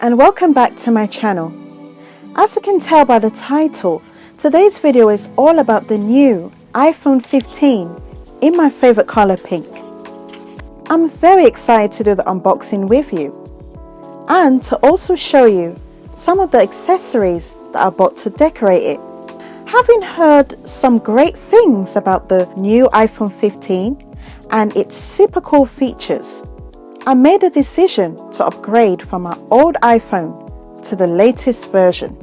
and welcome back to my channel. As you can tell by the title, today's video is all about the new iPhone 15 in my favorite color pink. I'm very excited to do the unboxing with you and to also show you some of the accessories that I bought to decorate it. Having heard some great things about the new iPhone 15 and its super cool features, I made a decision to upgrade from my old iPhone to the latest version.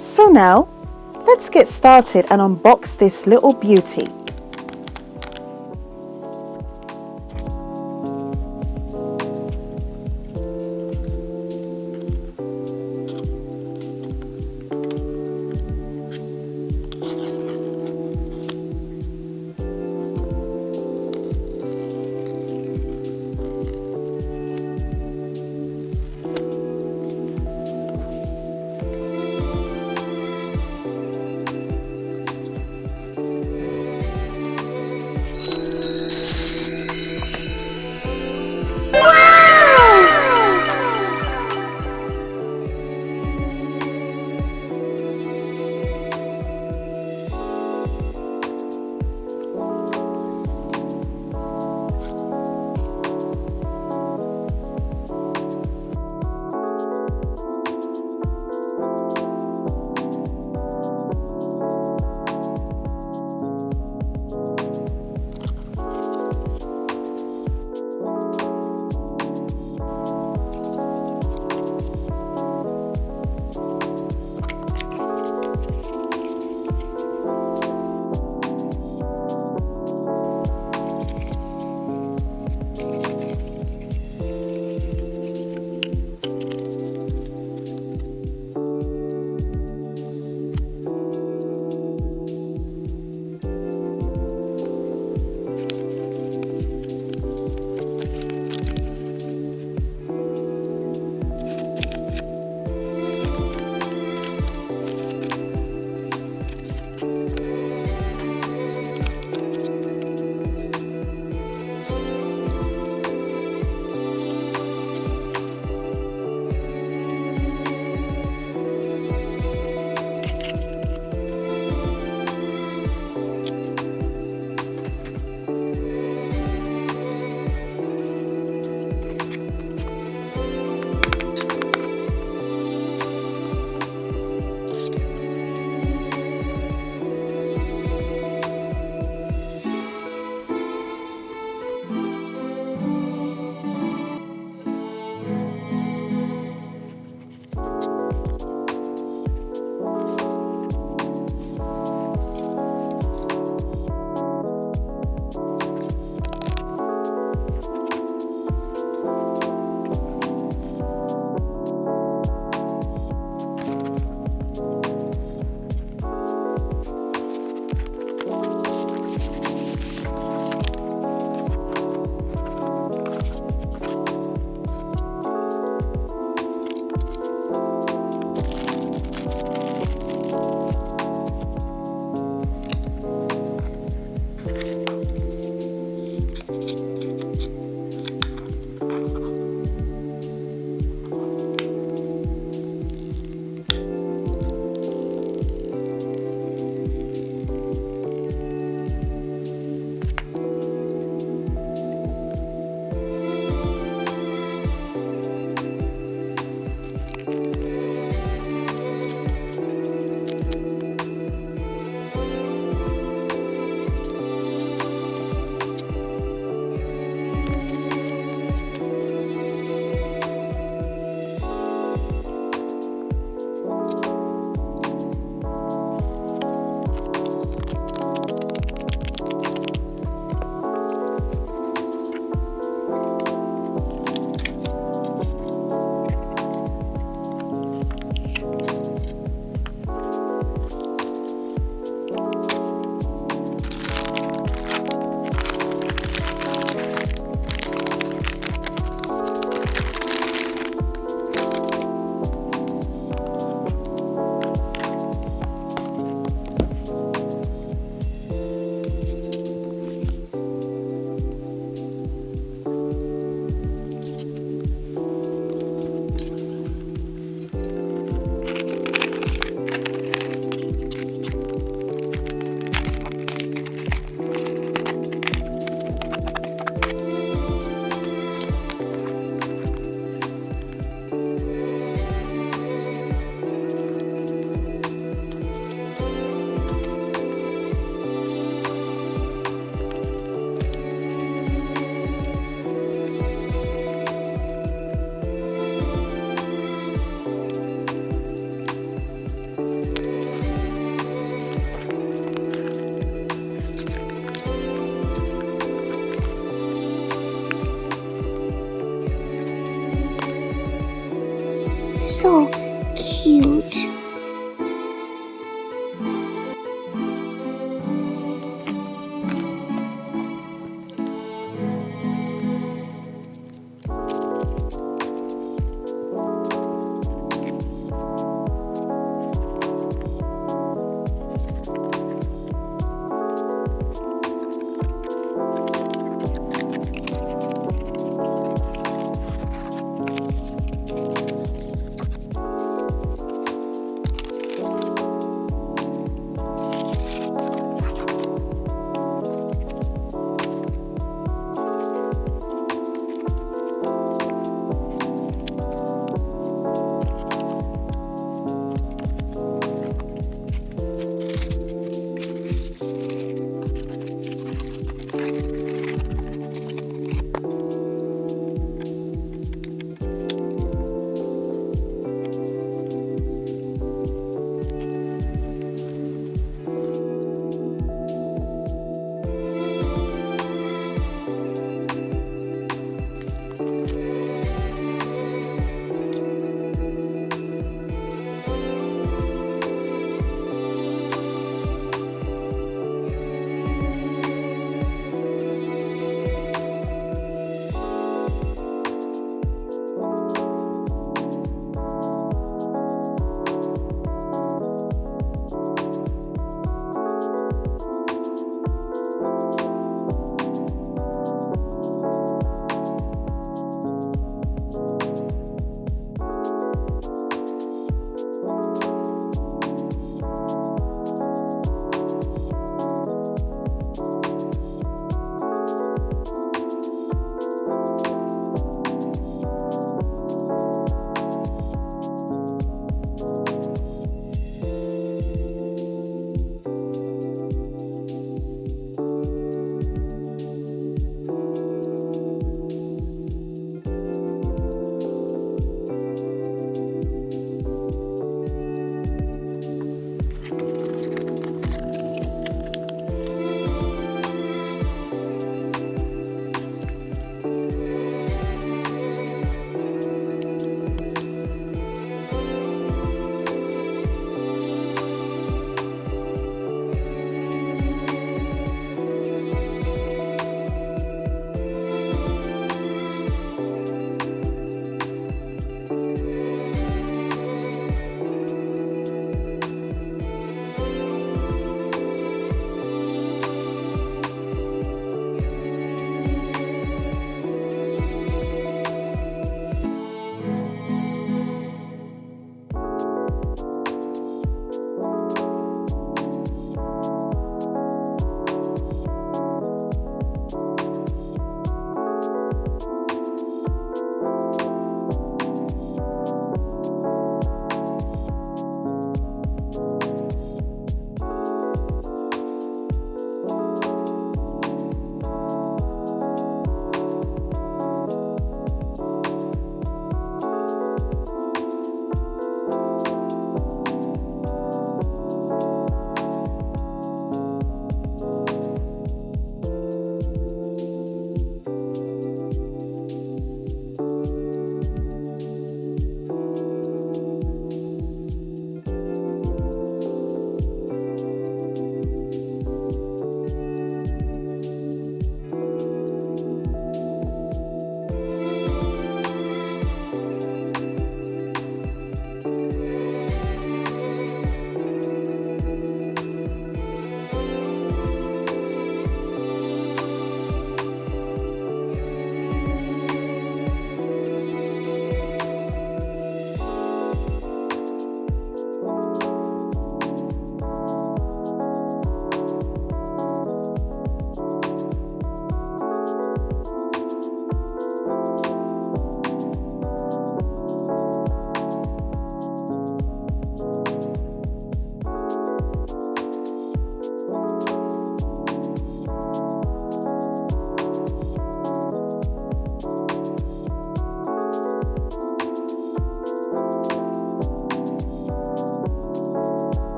So now, let's get started and unbox this little beauty.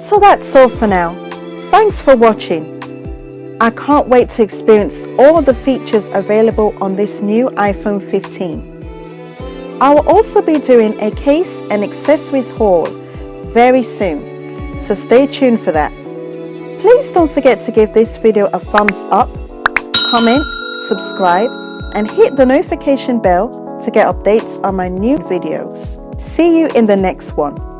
So that's all for now. Thanks for watching. I can't wait to experience all the features available on this new iPhone 15. I will also be doing a case and accessories haul very soon, so stay tuned for that. Please don't forget to give this video a thumbs up, comment, subscribe, and hit the notification bell to get updates on my new videos. See you in the next one.